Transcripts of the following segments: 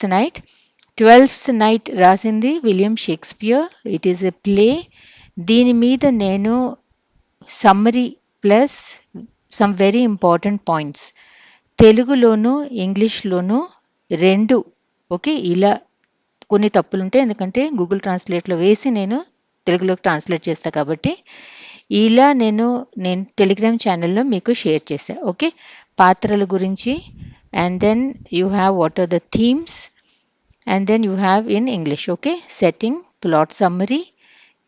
Twelfth night. Twelfth night రాసింది William Shakespeare. It is a play. దీని మీద నేను summary plus some very important points తెలుగులోను ఇంగ్లీష్లోను రెండు ఓకే. ఇలా కొన్ని తప్పులు ఉంటాయి, ఎందుకంటే గూగుల్ ట్రాన్స్లేట్లో వేసి నేను తెలుగులోకి ట్రాన్స్లేట్ చేస్తాను కాబట్టి ఇలా నేను టెలిగ్రామ్ ఛానల్లో మీకు షేర్ చేశాను. ఓకే, పాత్రల గురించి and then you have what are the themes and then you have in English, okay, setting, plot summary,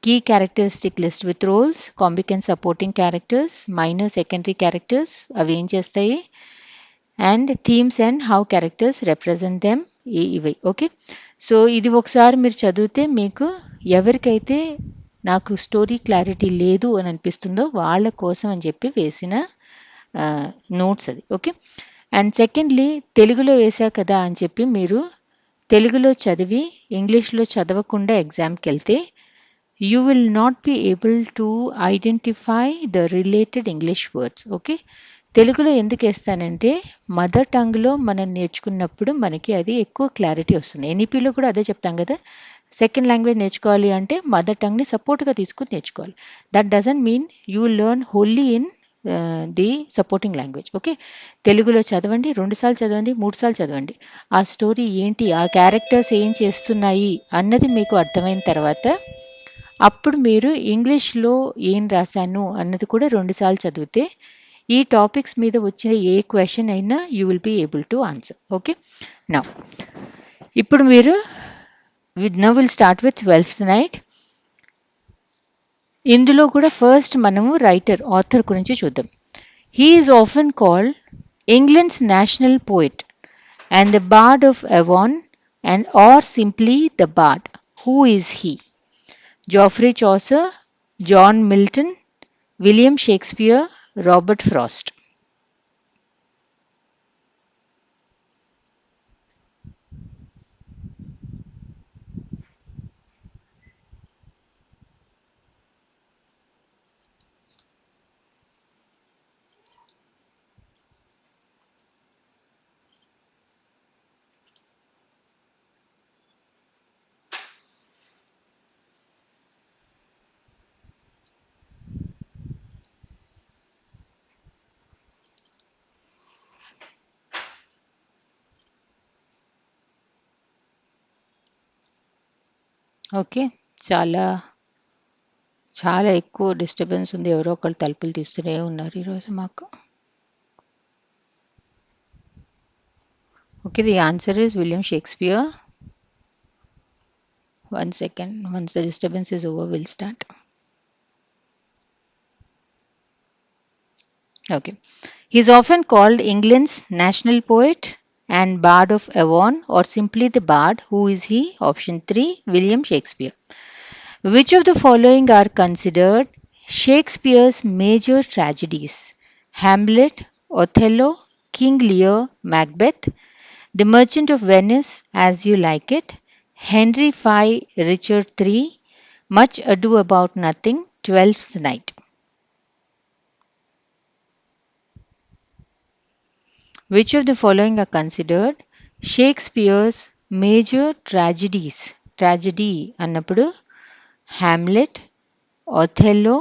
key characteristic list with roles, comic and supporting characters, minor secondary characters అవి ఏం చేస్తాయి, and themes and how characters represent them ఇవి. Okay, so ఇది ఒకసారి మీరు చదివితే మీకు ఎవరికైతే నాకు స్టోరీ క్లారిటీ లేదు అని అనిపిస్తుందో వాళ్ళ కోసం అని చెప్పి వేసిన నోట్స్ అది. ఓకే, అండ్ సెకండ్లీ తెలుగులో వేసా కదా అని చెప్పి మీరు తెలుగులో చదివి ఇంగ్లీష్లో చదవకుండా ఎగ్జామ్కి వెళ్తే you will not be able to identify the related English words. Okay, తెలుగులో ఎందుకు వేస్తానంటే మదర్ టంగ్లో మనం నేర్చుకున్నప్పుడు మనకి అది ఎక్కువ క్లారిటీ వస్తుంది. ఎన్ఈపీలో కూడా అదే చెప్తాం కదా, సెకండ్ లాంగ్వేజ్ నేర్చుకోవాలి అంటే మదర్ టంగ్ని సపోర్ట్గా తీసుకుని నేర్చుకోవాలి. That doesn't mean you learn wholly in the supporting language. Okay, తెలుగులో చదవండి, 2 సార్లు చదవండి, 3 సార్లు చదవండి. ఆ స్టోరీ ఏంటి, ఆ క్యారెక్టర్స్ ఏం చేస్తున్నాయి అన్నది మీకు అర్థమైన తర్వాత అప్పుడు మీరు ఇంగ్లీష్లో ఏం రాశాను అన్నది కూడా 2 సార్లు చదివితే ఈ టాపిక్స్ మీద వచ్చిన ఏ క్వశ్చన్ అయినా you will be able to answer. Okay, now ఇప్పుడు మీరు now will start with 12th night. ఇందులో కూడా ఫస్ట్ మనము రైటర్ ఆథర్ గురించి చూద్దాం. He is often called England's national poet and the Bard of Avon and or simply the Bard. Who is he? Geoffrey Chaucer, John Milton, William Shakespeare, Robert Frost. Okay, చాలా చాలా ఎక్కువ disturbance ఉంది. ఎవరో ఒకళ్ళు తలుపులు తీస్తూనే ఉన్నారు ఈరోజు మాకు. Okay, the answer is William Shakespeare. 1 second, once the disturbance is over we'll start. Okay, he is often called England's national poet and Bard of Avon or simply the Bard. Who is he? Option 3, William Shakespeare. Which of the following are considered Shakespeare's major tragedies? Hamlet, Othello, King Lear, Macbeth, The Merchant of Venice, As You Like It, Henry V, Richard III, Much Ado About Nothing, 12th Night. Which of the following are considered Shakespeare's major tragedies? Tragedy అన్నప్పుడు Hamlet, Othello,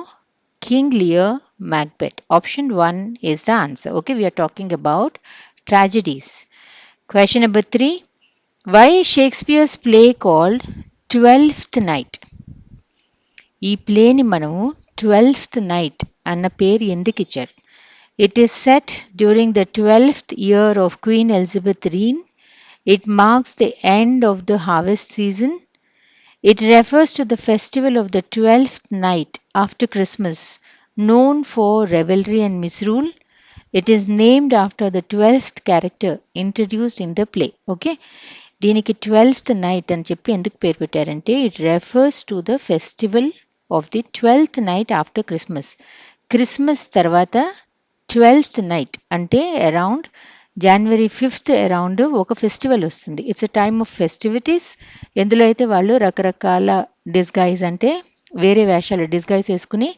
King Lear, Macbeth. Option 1 is the answer. Okay, we are talking about tragedies. Question number 3. Why is Shakespeare's play called 12th Night? ఈ ప్లేని మనము 12th Night అన్న పేరు ఎందుకు ఇచ్చారు? It is set during the 12th year of Queen Elizabeth reign. It marks the end of the harvest season. It refers to the festival of the 12th night after Christmas, known for revelry and misrule. It is named after the 12th character introduced in the play. Okay, దీనికి 12th night అని చెప్పి ఎందుకు పేరు పెట్టారంటే it refers to the festival of the 12th night after Christmas. Christmas తర్వాత 12th night అంటే around January 5th around ఒక festival వస్తుంది. It's a time of festivities. ఎందులో అయితే వాళ్ళు రకరకాల డిస్గైజ్ అంటే వేరే వేషాలు డిస్గైజ్ వేసుకుని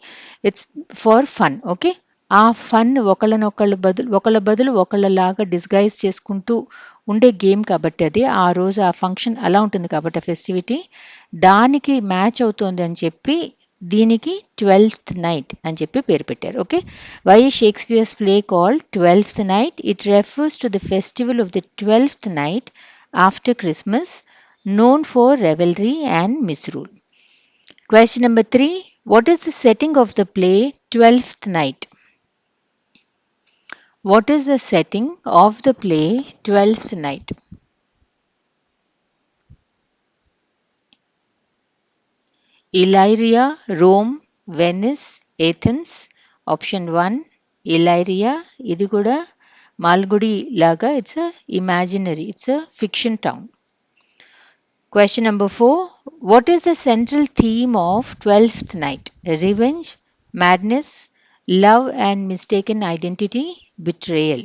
ఇట్స్ ఫర్ ఫన్. ఓకే, ఆ ఫన్ ఒకళ్ళ బదులు ఒకళ్ళలాగా డిస్గైజ్ చేసుకుంటూ ఉండే గేమ్ కాబట్టి అది ఆ రోజు ఆ ఫంక్షన్ అలా ఉంటుంది కాబట్టి ఆ ఫెస్టివిటీ దానికి మ్యాచ్ అవుతోంది అని చెప్పి దీనికి 12th నైట్ అని చెప్పి పేరు పెట్టారు. Okay, why Shakespeare's play call 12th night? It refers to the festival of the 12th night after Christmas, known for revelry and misrule. Question number 3. What is the setting of the play 12th Night? What is the setting of the play 12th Night? Illyria, Rome, Venice, Athens. Option 1, Illyria. Idi kuda Malgudi laga. It's a imaginary. It's a fiction town. Question number 4. What is the central theme of 12th Night? Revenge, madness, love and mistaken identity, betrayal.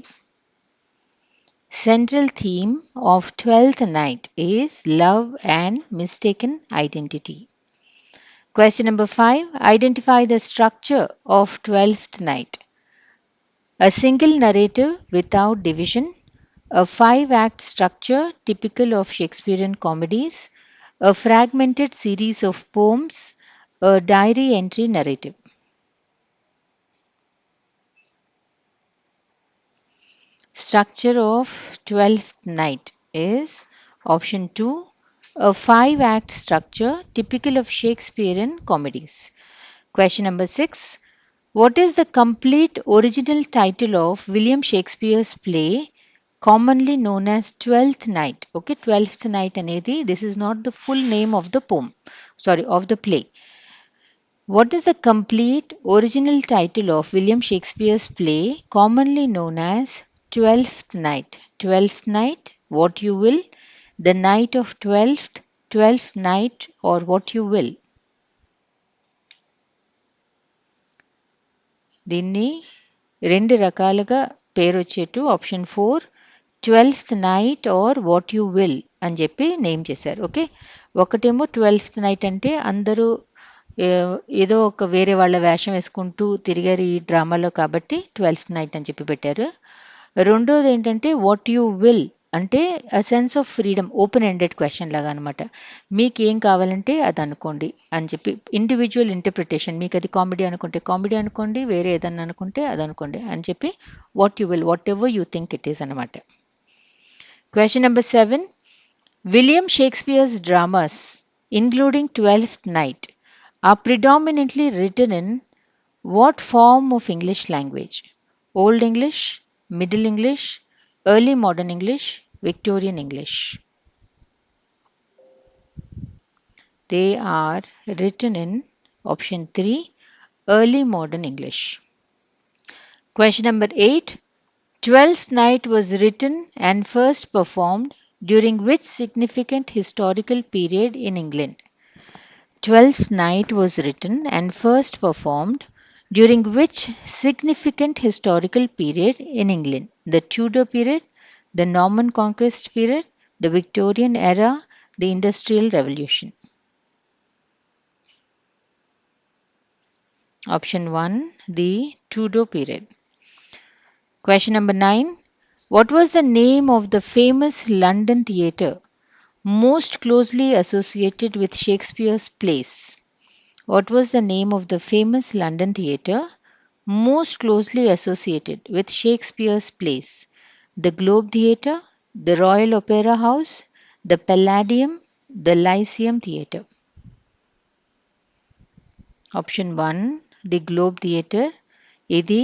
Central theme of 12th Night is love and mistaken identity. Question number 5. Identify the structure of 12th Night. A single narrative without division, a 5-act structure typical of Shakespearean comedies, a fragmented series of poems, a diary entry narrative. Structure of 12th Night is option 2, a 5-act structure typical of Shakespearean comedies. Question number 6. What is the complete original title of William Shakespeare's play commonly known as 12th Night? Okay, 12th Night anedi, this is not the full name of the of the play. What is the complete original title of William Shakespeare's play commonly known as 12th Night? 12th Night, What You Will, The Night of 12th, 12th Night, or What You Will. దీన్ని రెండు రకాలుగా పేరు వచ్చేట్టు option 4 12th night or what you will అని చెప్పి name చేశారు. Okay, ఒకటేమో 12th night అంటే అందరూ ఏదో ఒక వేరే వాళ్ళ వేషం వేసుకుంటూ తిరిగారు ఈ డ్రామాలో కాబట్టి 12th నైట్ అని చెప్పి పెట్టారు. రెండోది ఏంటంటే వాట్ యు విల్ అంటే a sense of freedom, open ended question లాగా అనమాట. మీకు ఏం కావాలంటే అది అనుకోండి అని చెప్పి ఇండివిజువల్ ఇంటర్ప్రిటేషన్. మీకు అది కామెడీ అనుకుంటే కామెడీ అనుకోండి, వేరే ఏదన్నా అనుకుంటే అది అనుకోండి అని చెప్పి what you will, what ever you think it is అనమాట. Question number 7. William Shakespeare's dramas, including 12th Night, are predominantly written in what form of English language? Old English, Middle English, Early Modern English, Victorian English. They are written in option 3, Early Modern English. Question number 8. 12th Night was written and first performed during which significant historical period in England? 12th Night was written and first performed during which significant historical period in England? The Tudor period, the Norman Conquest period, the Victorian era, the Industrial Revolution. Option 1, the Tudor period. Question number 9. What was the name of the famous London theatre most closely associated with Shakespeare's plays? What was the name of the famous London theatre most closely associated with Shakespeare's plays? The Globe Theatre, the Royal Opera House, the Palladium, the Lyceum Theatre. Option 1, the Globe Theatre. ఇది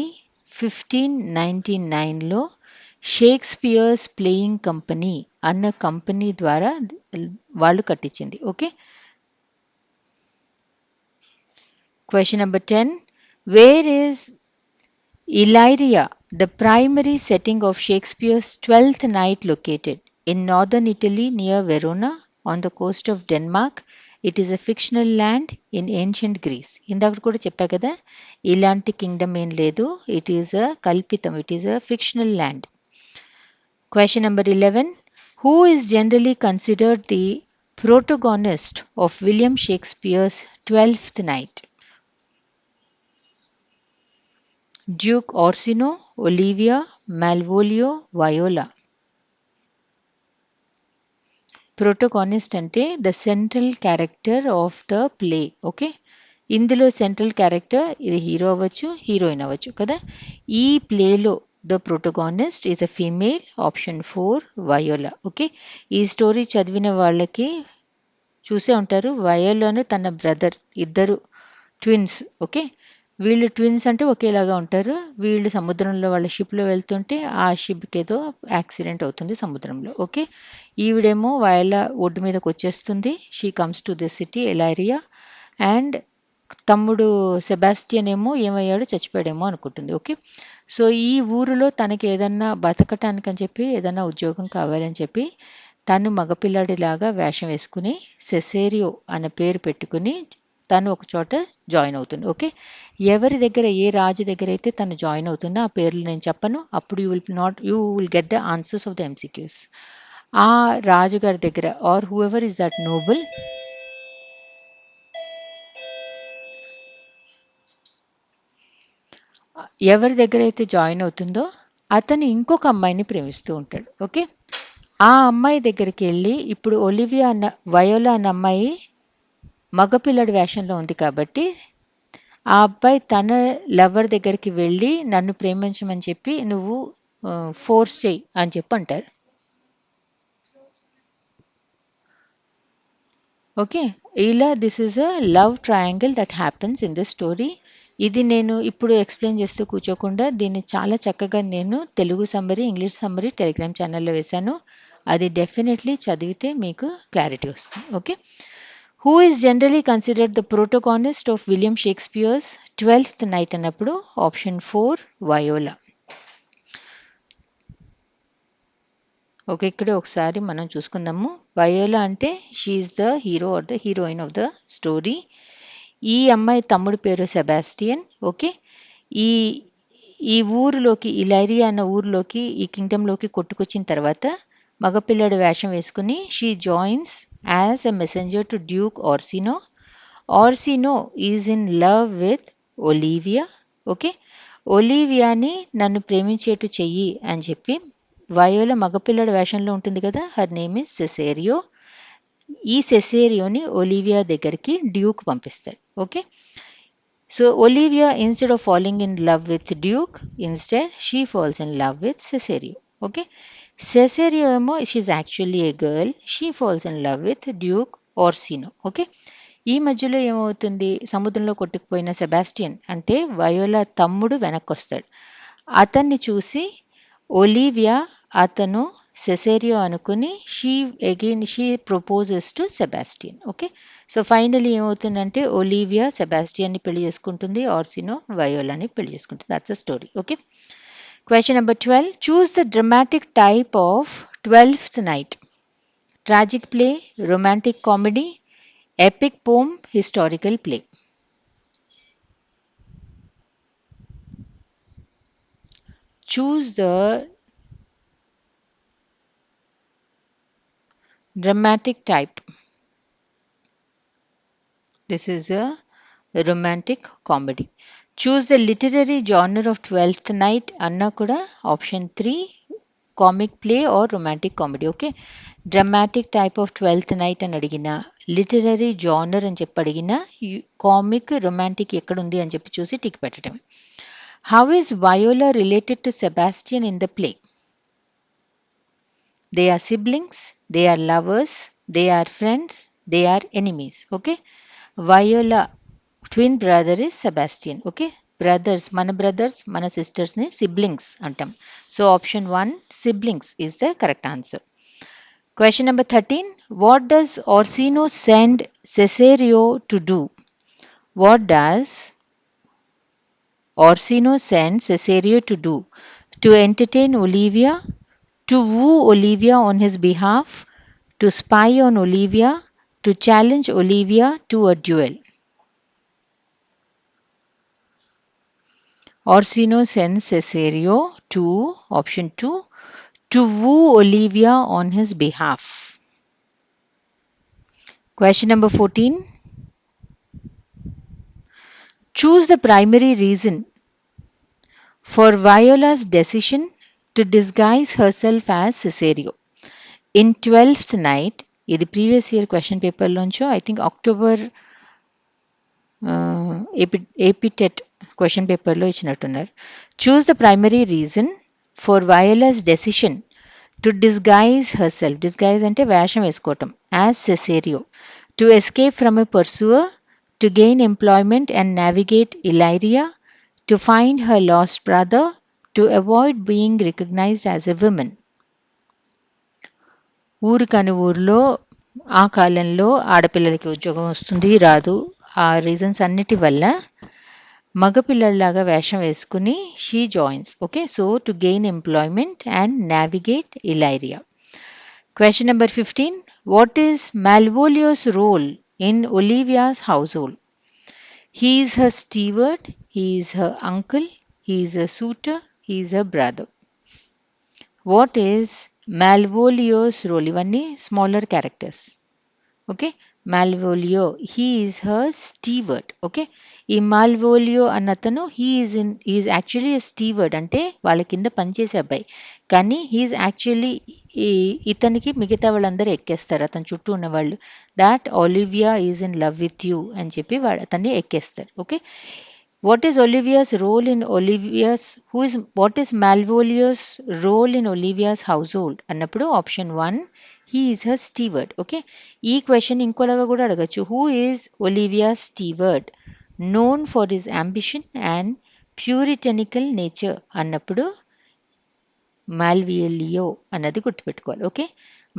1599లో Shakespeare's playing company అన్న company ద్వారా వాళ్ళు కట్టించింది. Okay, question number 10. Where is Illyria, the primary setting of Shakespeare's 12th Night, located? In northern Italy near Verona, on the coast of Denmark. It is a fictional land in ancient Greece. ఇందాక కూడా చెప్పా కదా, ఇలాంటి Kingdom ఏం లేదు, it is a కల్పితం, it is a fictional land. Question number 11. Who is generally considered the protagonist of William Shakespeare's 12th Night? Duke Orsino, Olivia, Malvolio, Viola. Protagonist అంటే the central character of the play. Okay, ఇందులో central character ఇది hero అవ్వచ్చు, heroine అవ్వచ్చు కదా. ఈ ప్లేలో the protagonist is a female. Option 4 Viola. Okay, ఈ story చదివిన వాళ్ళకి చూసే ఉంటారు, వయోలాను తన బ్రదర్ ఇద్దరు ట్విన్స్. ఓకే, వీళ్ళు ట్విన్స్ అంటే ఒకేలాగా ఉంటారు. వీళ్ళు సముద్రంలో వాళ్ళ షిప్లో వెళ్తుంటే ఆ షిప్కి ఏదో యాక్సిడెంట్ అవుతుంది సముద్రంలో. ఓకే, ఈవిడేమో వయలా ఒడ్డు మీదకి వచ్చేస్తుంది. She comes to this city Illyria. And తమ్ముడు సెబాస్టియన్ ఏమో ఏమయ్యాడో చచ్చిపోయాడేమో అనుకుంటుంది. ఓకే, సో ఈ ఊరిలో తనకి ఏదన్నా బతకటానికి అని చెప్పి ఏదన్నా ఉద్యోగం కావాలని చెప్పి తను మగపిల్లాడిలాగా వేషం వేసుకుని సెసేరియో అనే పేరు పెట్టుకుని తను ఒక చోట జాయిన్ అవుతుంది. ఓకే, ఎవరి దగ్గర ఏ రాజు దగ్గర అయితే తను జాయిన్ అవుతుందో ఆ పేర్లు నేను చెప్పను, అప్పుడు you will get the answers of the MCQs. ఆ రాజుగారి దగ్గర or whoever is that noble ఎవరి దగ్గర అయితే జాయిన్ అవుతుందో అతను ఇంకొక అమ్మాయిని ప్రేమిస్తూ ఉంటాడు. ఓకే, ఆ అమ్మాయి దగ్గరికి వెళ్ళి ఇప్పుడు ఒలివియా అన్న వయోలా అన్న అమ్మాయి మగపిల్లడి వేషంలో ఉంది కాబట్టి ఆ అబ్బాయి తన లవర్ దగ్గరికి వెళ్ళి నన్ను ప్రేమించమని చెప్పి నువ్వు ఫోర్స్ చెయ్యి అని చెప్పి అంటారు. ఓకే, ఇలా this is a love triangle that happens in this story. ఇది నేను ఇప్పుడు ఎక్స్ప్లెయిన్ చేస్తూ కూర్చోకుండా దీన్ని చాలా చక్కగా నేను Telugu summary, English summary Telegram ఛానల్లో వేశాను. అది డెఫినెట్లీ చదివితే మీకు క్లారిటీ వస్తుంది. Okay, who is generally considered the protagonist of William Shakespeare's 12th night అన్నప్పుడు ఆప్షన్ 4 వయోలా. ఓకే, ఇక్కడ ఒకసారి మనం చూసుకుందాము. వయోలా అంటే she is the hero or the heroine of the story. ఈ అమ్మాయి తమ్ముడి పేరు సెబాస్టియన్. ఓకే, ఈ ఈ ఊరిలోకి ఈ లైరియా అన్న ఊరిలోకి ఈ కింగ్డమ్లోకి కొట్టుకొచ్చిన తర్వాత మగపిల్లడి వేషం వేసుకుని she joins as a messenger to Duke Orsino. Orsino is in love with Olivia. Okay, ఒలీవియాని నన్ను ప్రేమించేట్టు చెయ్యి అని చెప్పి వయోలా మగపిల్లడి వేషంలో ఉంటుంది కదా, హర్ నేమ్ ఇస్ సెసేరియో. ఈ సెసేరియోని ఒలీవియా దగ్గరికి డ్యూక్ పంపిస్తాడు. Okay, so Olivia instead of falling in love with Duke, instead she falls in love with Cesario. Okay, Cesario ఏమో she is actually a girl, she falls in love with Duke Orsino. Okay, ఈ మధ్యలో ఏమవుతుంది, సముద్రంలో కొట్టుకుపోయిన Sebastian అంటే viola తమ్ముడు వెనక్కి వస్తాడు. అతన్ని చూసి ఒలీవియా అతను సెసేరియో అనుకుని she proposes to Sebastian. Okay, so finally ఏమవుతుందంటే ఒలీవియా సెబాస్టియన్ని పెళ్లి చేసుకుంటుంది, ఆర్సినో వయోలాని పెళ్లి చేసుకుంటుంది. That's a story. Okay, question number 12. Choose the dramatic type of 12th night. Tragic play, romantic comedy, epic poem, historical play. Choose the dramatic type. This is a romantic comedy. Choose the literary genre of 12th night. Anna kuda option 3 comic play or romantic comedy. Okay, dramatic type of 12th night అని అడిగినా, literary genre అని చెప్పి అడిగినా, comic romantic ఎక్కడుంది అని చెప్పి చూసి tick పెట్టడం. How is viola related to Sebastian in the play? They are siblings, they are lovers, they are friends, they are enemies. Okay, Viola twin brother is Sebastian. Okay, brothers, mana sisters ni siblings antam. So option 1 siblings is the correct answer. Question number 13. What does Orsino send Cesario to do? What does Orsino send Cesario to do? To entertain Olivia, to woo Olivia on his behalf, to spy on Olivia, to challenge Olivia to a duel. Orsino sends Cesario to option 2 to woo Olivia on his behalf. Question number 14. Choose the primary reason For Viola's decision to disguise herself as Cesario. In 12th night, ఇది previous year question పేపర్లోంచో I think October AP TET question పేపర్లో ఇచ్చినట్టున్నారు. Choose the primary reason for Viola's decision to disguise herself, disguise అంటే వేషం వేసుకోవటం, as Cesario, to escape from a pursuer, to gain employment and navigate Illyria, to find her lost brother, to avoid being recognized as a women. ఊరు కాని ఊరిలో ఆ కాలంలో ఆడపిల్లలకి ఉద్యోగం వస్తుంది రాదు, ఆ రీజన్స్ అన్నిటి వల్ల మగపిల్లల్లాగా వేషం వేసుకుని she joins. Okay, so to gain employment and navigate Illyria. Question number 15. What is Malvolio's role in Olivia's household? He is her steward, he is her uncle, he is a suitor, he is her brother. What is Malvolio's role? ఇవన్నీ smaller characters. Okay, Malvolio he is her steward. Okay, ఈ Malvolio అన్నతను he is actually steward అంటే వాళ్ళ కింద పనిచేసే అబ్బాయి, కానీ he's actually ఇతనికి మిగతా వాళ్ళందరూ ఎక్కేస్తారు, అతని చుట్టూ ఉన్న వాళ్ళు. That Olivia is in love with you అని చెప్పి అతన్ని ఎక్కేస్తారు. Okay, what is Olivia's role in Olivia's what is Malvolio's role in Olivia's household అన్నప్పుడు option 1 he is her steward. Okay, ఈ క్వశ్చన్ ఇంకోలాగా కూడా అడగచ్చు. Who is Olivia's steward known for his ambition and puritanical nature అన్నప్పుడు మాల్వియలియో అన్నది గుర్తుపెట్టుకోవాలి. Okay,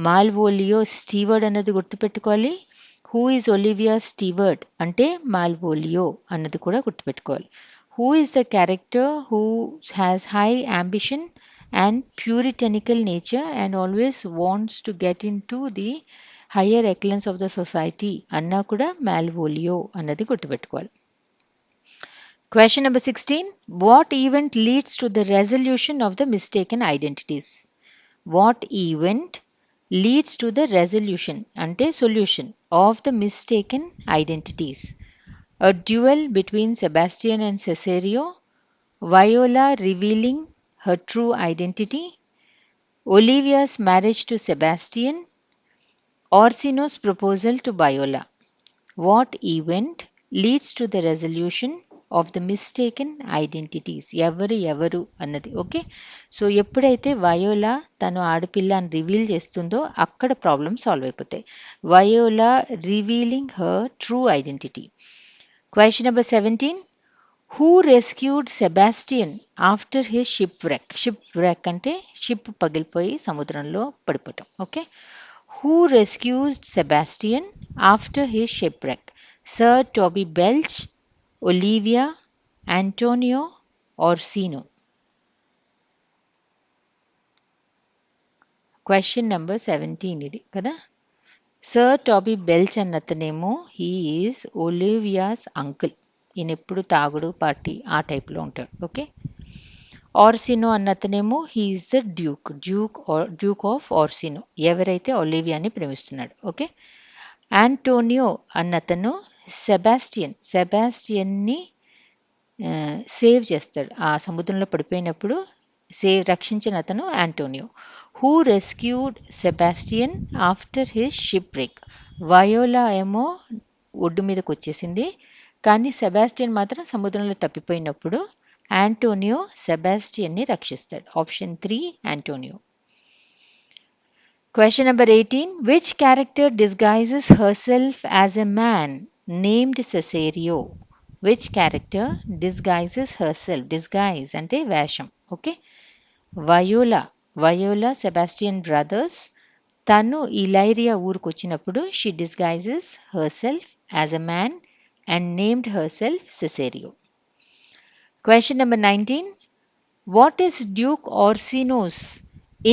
మాల్వోలియో steward అన్నది గుర్తుపెట్టుకోవాలి. Who is Olivia steward అంటే మాల్వోలియో అన్నది కూడా గుర్తుపెట్టుకోవాలి. Who is the character who has high ambition and puritanical nature and always wants to get into the higher echelons of the society అన్నా కూడా మాల్వోలియో అన్నది గుర్తుపెట్టుకోవాలి. Question number 16. What event leads to the resolution of the mistaken identities? What event leads to the resolution ante solution of the mistaken identities? A duel between Sebastian and Cesario, Viola revealing her true identity, Olivia's marriage to Sebastian, Orsino's proposal to Viola. What event leads to the resolution of the mistaken identities? ఎవరు అన్నది. Okay, so ఎప్పుడైతే viola తను ఆడపిల్ల అని reveal చేస్తుందో అక్కడ problem solve అయిపోతాయి. Viola revealing her true identity. Question number 17. Who rescued Sebastian after his shipwreck? Shipwreck అంటే షిప్ పగిలిపోయి సముద్రంలో పడిపోవటం. Okay, who rescued Sebastian after his shipwreck? Sir Toby Belch, Olivia, Antonio, Orsino. Question number 17 ఇది కదా. Sir Toby Belch అన్నతనేమో he is Olivia's uncle. ఈయన ఎప్పుడు తాగుడు పార్టీ ఆ టైప్లో ఉంటాడు. ఓకే, ఆర్సినో అన్నతనేమో he is the Duke of Orsino, ఎవరైతే ఒలివియాని ప్రేమిస్తున్నాడు. ఓకే, ఆంటోనియో అన్నతను సెబాస్టియన్ని సేవ్ చేస్తాడు, ఆ సముద్రంలో పడిపోయినప్పుడు రక్షించిన అతను Antonio. Who rescued Sebastian after his ship break? Viola ఏమో ఒడ్డు మీదకి వచ్చేసింది, కానీ సెబాస్టియన్ మాత్రం సముద్రంలో తప్పిపోయినప్పుడు ఆంటోనియో సెబాస్టియన్ని రక్షిస్తాడు. Option 3 Antonio. Question number 18. Which character disguises herself as a man named Cesario? Which character disguises herself? Disguise ante vesham. Okay. Viola Sebastian brothers. Tanu Illyria ఊరుకు వచ్చినప్పుడు she disguises herself as a man and named herself Cesario. Question number 19. What is Duke Orsino's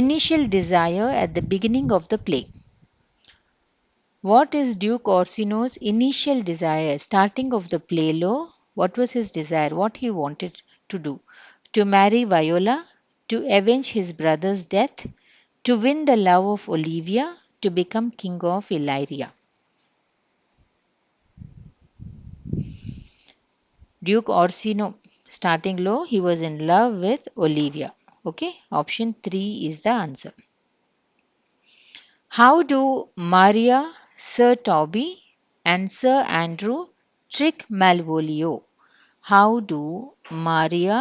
initial desire at the beginning of the play? What is Duke Orsino's initial desire? Starting of the play lo, what was his desire? What he wanted to do? To marry Viola, to avenge his brother's death, to win the love of Olivia, to become king of Illyria. Duke Orsino స్టార్టింగ్లో he was in love with Olivia. Okay, option 3 is the answer. How do Maria, Sir Toby and Sir Andrew trick Malvolio? How do Maria,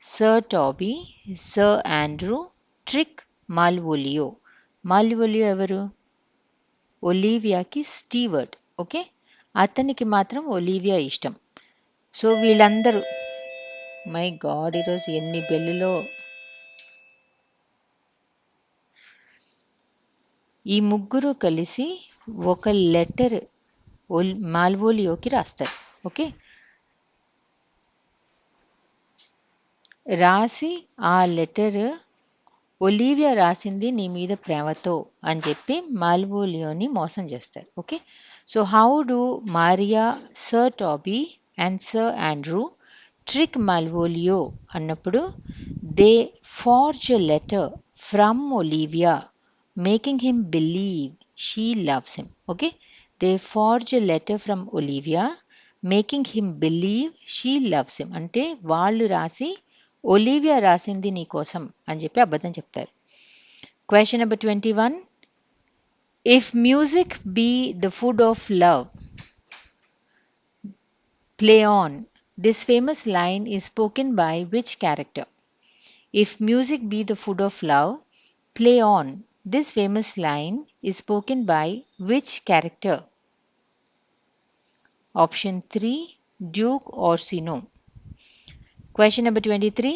Sir Toby, Sir Andrew trick Malvolio? Malvolio ఎవరు? ఒలీవియాకి steward. Okay, అతనికి మాత్రం Olivia ఇష్టం. So వీళ్ళందరూ, my God ఈరోజు ఎన్ని బెల్లులో. ఈ ముగ్గురు కలిసి ఒక లెటర్ మాల్వోలియోకి రాస్తారు. ఓకే, రాసి ఆ లెటర్ ఒలీవియా రాసింది నీ మీద ప్రేమతో అని చెప్పి మాల్వోలియోని మోసం చేస్తారు. Okay, so how do Maria, Sir Toby and Sir Andrew trick Malvolio అన్నప్పుడు they forge a letter from Olivia making him believe she loves him. Okay, they forge a letter from Olivia making him believe she loves him అంటే వాళ్ళు రాసి Olivia రాసింది నీ కోసం అని చెప్పి అబద్ధం చెప్తారు. Question number 21. If music be the food of love, play on. This famous line is spoken by which character? If music be the food of love, play on. This famous line is spoken by which character? Option 3 Duke Orsino. Question number 23.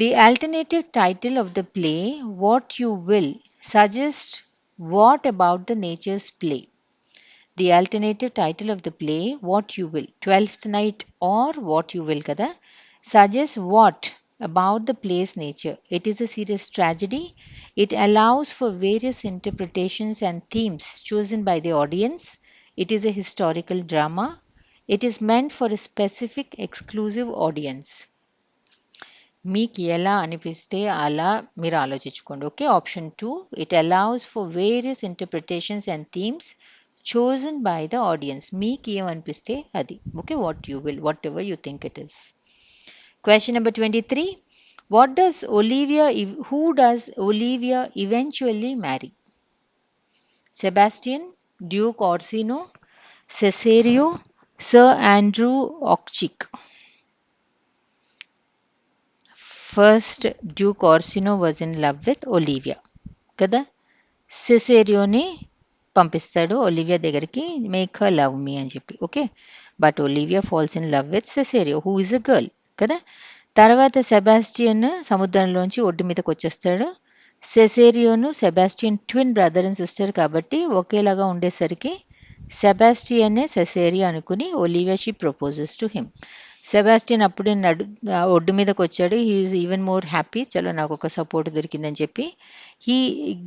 The alternative title of the play, What You Will, suggests what about the nature's play? The alternative title of the play, What You Will, 12th Night or What You Will kada, suggests what about the play's nature? It is a serious tragedy. It allows for various interpretations and themes chosen by the audience. It is a historical drama. It is meant for a specific exclusive audience. మీకు ఎలా అనిపిస్తే అలా మీరు ఆలోచించుకోండి. Okay, option 2 it allows for various interpretations and themes chosen by the audience. మీకు ఏమనిపిస్తే అది. Okay, what you will, what ever you think it is. Question number 23. Who does Olivia eventually marry? Sebastian, Duke Orsino, Cesario, Sir Andrew Oxchick. First Duke Orsino was in love with Olivia కదా. సెసేరియోని పంపిస్తాడు Olivia దగ్గరికి, make her love me అని చెప్పి. Okay, but Olivia falls in love with Cesario who is a girl కదా. తర్వాత Sebastian సముద్రంలోంచి ఒడ్డు మీదకి వచ్చేస్తాడు. సెసేరియోను Sebastian twin brother and sister కాబట్టి ఒకేలాగా ఉండేసరికి సెబాస్టియన్నే సెసేరియో అనుకుని Olivia she proposes to him. Sebastian అప్పుడే ఒడ్డు మీదకి వచ్చాడు. హీఈస్ ఈవెన్ మోర్ హ్యాపీ, చలో నాకు ఒక సపోర్ట్ దొరికిందని చెప్పి he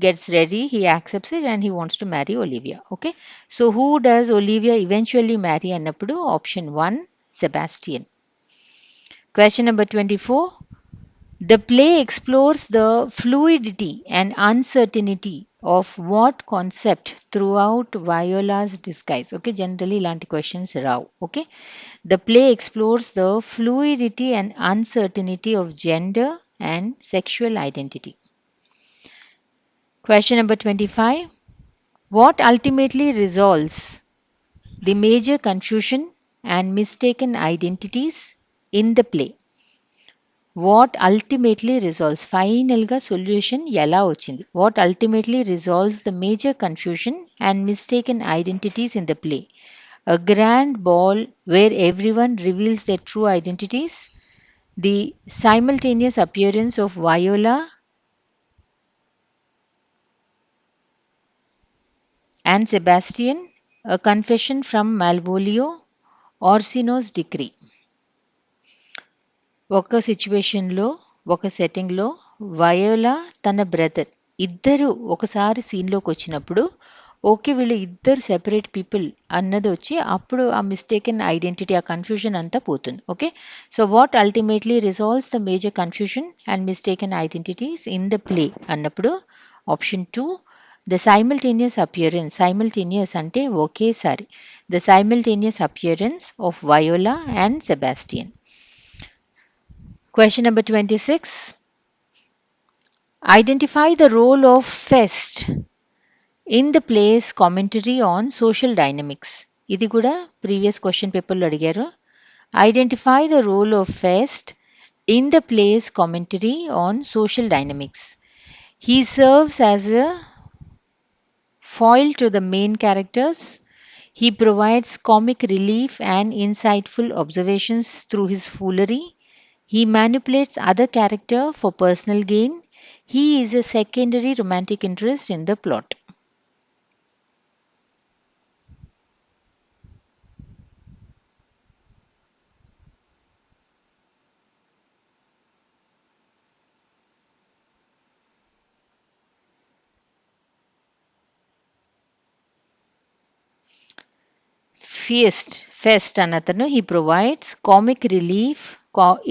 gets ready, he accepts it and he wants to marry Olivia. Okay, so who does Olivia eventually marry అన్నప్పుడు option 1 Sebastian. Question number 24. The play explores the fluidity and uncertainty of what concept throughout Viola's disguise. Okay, generally ఇలాంటి questions Rao. Okay, the play explores the fluidity and uncertainty of gender and sexual identity. Question number 25. What ultimately resolves the major confusion and mistaken identities in the play? What ultimately resolves, ఫైనల్గా solution ఎలా వచ్చింది? What ultimately resolves the major confusion and mistaken identities in the play? A grand ball where everyone reveals their true identities, the simultaneous appearance of Viola and Sebastian, a confession from Malvolio, Orsino's decree. ఒక సిచ్యువేషన్లో, ఒక సెట్టింగ్లో viola తన brother ఇద్దరు ఒకసారి సీన్లోకి వచ్చినప్పుడు okay వీళ్ళు ఇద్దరు separate people అన్నది వచ్చి అప్పుడు ఆ మిస్టేకెన్ ఐడెంటిటీ, ఆ కన్ఫ్యూజన్ అంతా పోతుంది. Okay, so what ultimately resolves the major confusion and mistaken identities in the play అన్నప్పుడు option 2 the simultaneous appearance. Simultaneous అంటే ఒకేసారి, the simultaneous appearance of Viola and Sebastian. Question number 26. Identify the role of fest in the play's commentary on social dynamics. ఇది కూడా previous question పేపర్లో అడిగారు. Identify the role of fest in the play's commentary on social dynamics. He serves as a foil to the main characters. He provides comic relief and insightful observations through his foolery. He manipulates other characters for personal gain. He is a secondary romantic interest in the plot. Feste అన్నతను he provides comic relief.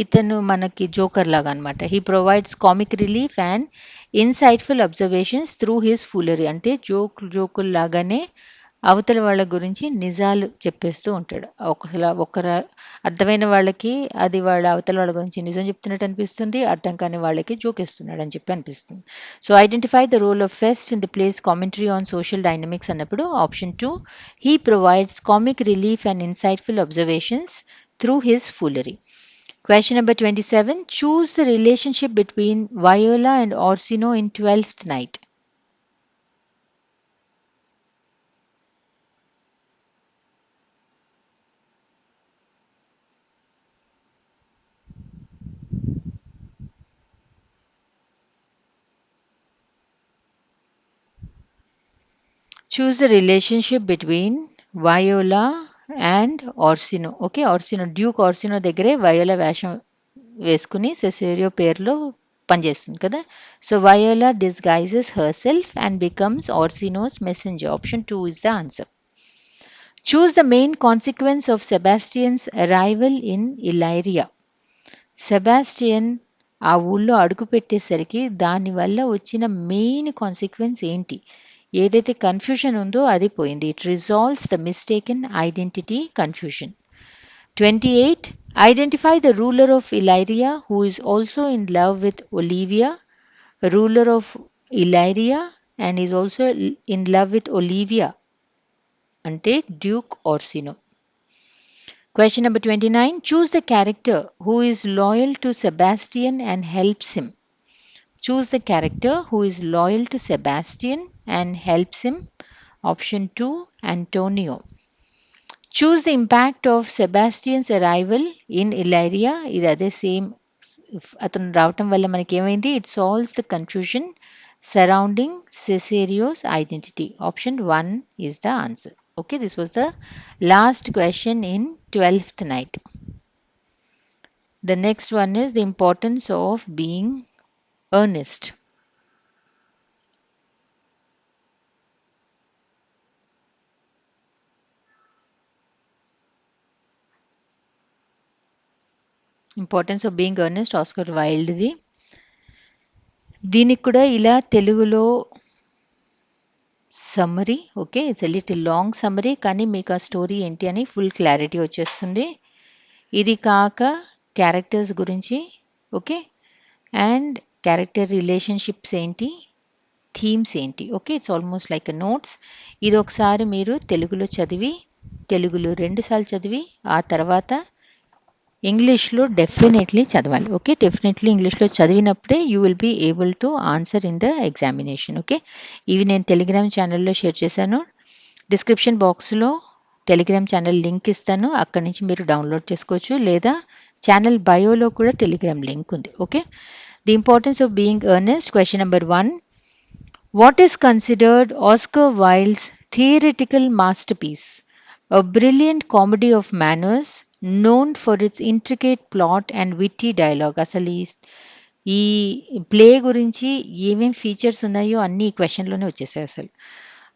ఇతను మనకి joker లాగా అనమాట. He provides comic relief and insightful observations through his foolery. అంటే జోకులు లాగానే అవతల వాళ్ళ గురించి నిజాలు చెప్పేస్తూ ఉంటాడు. ఒకరు అర్థమైన వాళ్ళకి అది వాళ్ళ అవతల వాళ్ళ గురించి నిజం చెప్తున్నట్టు అనిపిస్తుంది, అర్థం కాని వాళ్ళకి జోకేస్తున్నాడు అని చెప్పి అనిపిస్తుంది. So identify the role of Feste in the play's commentary on social dynamics అన్నప్పుడు option 2, he provides comic relief and insightful observations through his foolery. Question number 27. Choose the relationship between Viola and Orsino in 12th Night. Choose the relationship between Viola and Orsino. Okay, Orsino Duke Orsino దగ్గరే Viola వేషం వేసుకుని Cesario పేరులో పనిచేస్తుంది కదా. So Viola disguises herself and becomes Orsino's messenger. Option 2 is the answer. Choose the main consequence of Sebastian's arrival in Illyria. Sebastian ఆ ఊళ్ళో అడుగుపెట్టేసరికి దానివల్ల వచ్చిన మెయిన్ కాన్సిక్వెన్స్ ఏంటి? ఏదైతే కన్ఫ్యూషన్ ఉందో అది పోయింది. It resolves the mistaken identity confusion. 28. Identify the ruler of Illyria who is also in love with Olivia. Ruler of Illyria and is also in love with Olivia అంటే Duke Orsino. Question number 29. Choose the character who is loyal to Sebastian and helps him. Choose the character who is loyal to Sebastian and helps him. Option 2, Antonio. Choose the impact of Sebastian's arrival in Illyria. ఇది అదే same. అతను రావటం వల్ల మనకి ఏమైంది? It solves the confusion surrounding Cesario's identity. Option 1 is the answer. Okay, this was the last question in 12th night. The next one is the importance of being earnest. Importance of being Earnest Oscar వైల్డ్ది. దీనికి కూడా ఇలా తెలుగులో summary. Okay, it's a little long summary, కానీ మీకు ఆ story ఏంటి అని ఫుల్ క్లారిటీ వచ్చేస్తుంది. ఇది కాక క్యారెక్టర్స్ గురించి, ఓకే, అండ్ క్యారెక్టర్ రిలేషన్షిప్స్ ఏంటి, థీమ్స్ ఏంటి. Okay, it's almost like notes. ఇది ఒకసారి మీరు తెలుగులో చదివి, తెలుగులో 2 సార్లు చదివి ఆ తర్వాత ఇంగ్లీష్లో డెఫినెట్లీ చదవాలి. ఓకే, డెఫినెట్లీ ఇంగ్లీష్లో చదివినప్పుడే you will be able to answer in the examination. Okay, ఇవి నేను టెలిగ్రామ్ ఛానల్లో షేర్ చేశాను. డిస్క్రిప్షన్ బాక్స్లో టెలిగ్రామ్ ఛానల్ లింక్ ఇస్తాను, అక్కడి నుంచి మీరు డౌన్లోడ్ చేసుకోవచ్చు, లేదా ఛానల్ బయోలో కూడా టెలిగ్రామ్ లింక్ ఉంది. Okay, the importance of being earnest. Question number 1. What is considered Oscar Wilde's theoretical masterpiece? A brilliant comedy of manners known for its intricate plot and witty dialogue. అసలు ఈ play గురించి ఏమేం features ఉన్నాయో అన్ని ఈ క్వశ్చన్లోనే వచ్చేసాయి అసలు.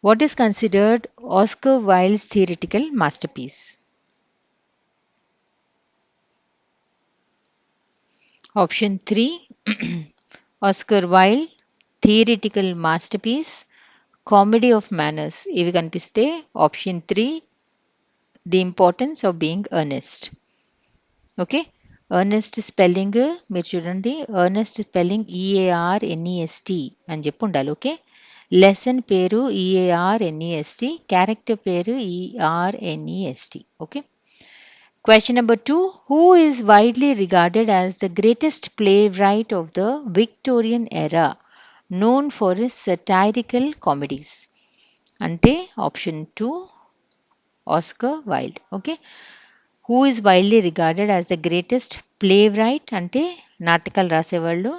What is considered Oscar Wilde's theoretical masterpiece? Option 3, Oscar Wilde theoretical masterpiece, comedy of manners. ఇవి కనిపిస్తే option 3, the importance of being earnest. Okay, earnest spelling మీరు చూడండి, ఎర్నెస్ట్ స్పెల్లింగ్ EARNEST అని చెప్పి ఉండాలి. ఓకే, లెసన్ పేరు EARNEST, క్యారెక్టర్ పేరు ERNEST. Okay. Question number 2. Who is widely regarded as the greatest playwright of the Victorian era, known for his satirical comedies? అంటే option 2 Oscar Wilde. Okay, who is widely regarded as the greatest playwright అంటే నాటకాలు రాసేవాళ్ళు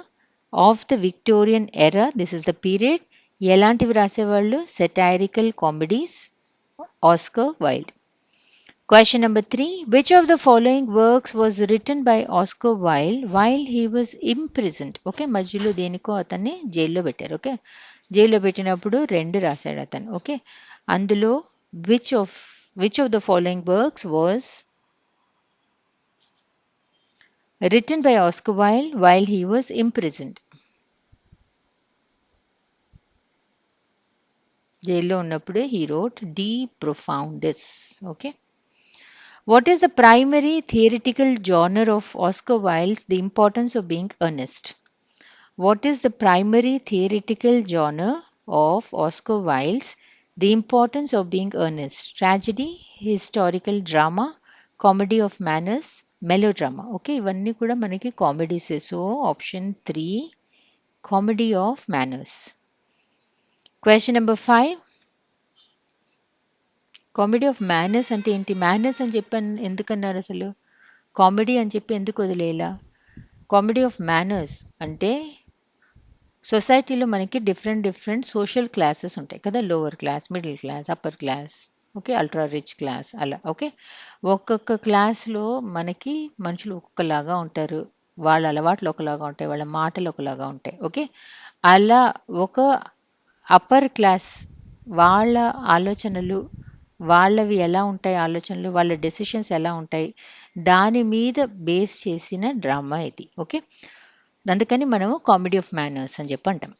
of the Victorian era, this is the period. ఎలాంటివి రాసేవాళ్ళు? Satirical comedies, Oscar Wilde. Question number 3. Which of the following works was written by Oscar Wilde while he was imprisoned? Okay, మధ్యలో దేనికో అతన్ని జైల్లో పెట్టారు. ఓకే, జైల్లో పెట్టినప్పుడు 2 రాశాడు అతను. ఓకే, అందులో which of the following works was written by Oscar Wilde while he was imprisoned? జైల్లో ఉన్నప్పుడు he wrote De Profundis. Okay. What is the primary theoretical genre of Oscar Wilde's The Importance of Being Earnest? What is the primary theoretical genre of Oscar Wilde's The Importance of Being Earnest? Tragedy, historical drama, comedy of manners, melodrama. Okay, ఇవన్నీ కూడా మనకి comedies. So option 3 comedy of manners. Question number 5. Comedy of manners అంటే ఏంటి? Manners అని చెప్పి ఎందుకన్నారు అసలు? Comedy అని చెప్పి ఎందుకు వదిలేలా? కామెడీ ఆఫ్ మేనర్స్ అంటే సొసైటీలో మనకి డిఫరెంట్ సోషల్ క్లాసెస్ ఉంటాయి కదా, lower class, middle class, upper class, okay, ultra rich class, అలా. ఓకే, ఒక్కొక్క క్లాస్లో మనకి మనుషులు ఒక్కొక్కలాగా ఉంటారు, వాళ్ళ అలవాట్లు ఒకలాగా ఉంటాయి, వాళ్ళ మాటలు ఒకలాగా ఉంటాయి. ఓకే, అలా ఒక అప్పర్ క్లాస్ వాళ్ళ ఆలోచనలు, వాళ్ళవి ఎలా ఉంటాయి ఆలోచనలు, వాళ్ళ డెసిషన్స్ ఎలా ఉంటాయి, దాని మీద బేస్ చేసిన డ్రామా ఇది. ఓకే, అందుకని మనము కామెడీ ఆఫ్ మేనర్స్ అని చెప్పి అంటాం.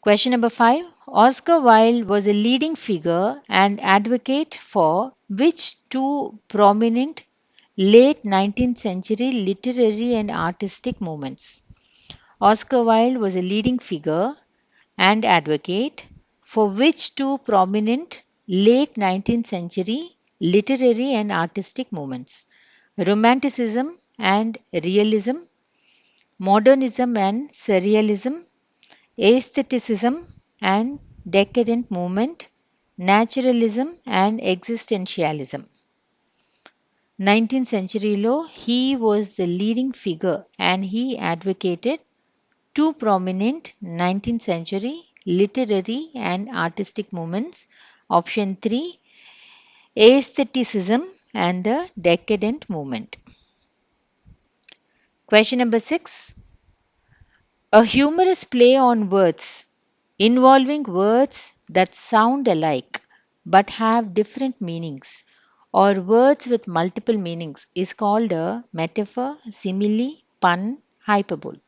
Question number 5. Oscar Wilde was a leading figure and advocate for which two prominent late 19th century literary and artistic movements? Oscar Wilde was a leading figure and advocate for which two prominent late 19th century literary and artistic movements? Romanticism and realism, modernism and surrealism, aestheticism and decadent movement, naturalism and existentialism. 19th centuryలో he was the leading figure and he advocated two prominent 19th century literary and artistic movements. Option 3, aestheticism and the decadent movement. Question number 6. A humorous play on words involving words that sound alike but have different meanings, or words with multiple meanings, is called a metaphor, simile, pun, hyperbole.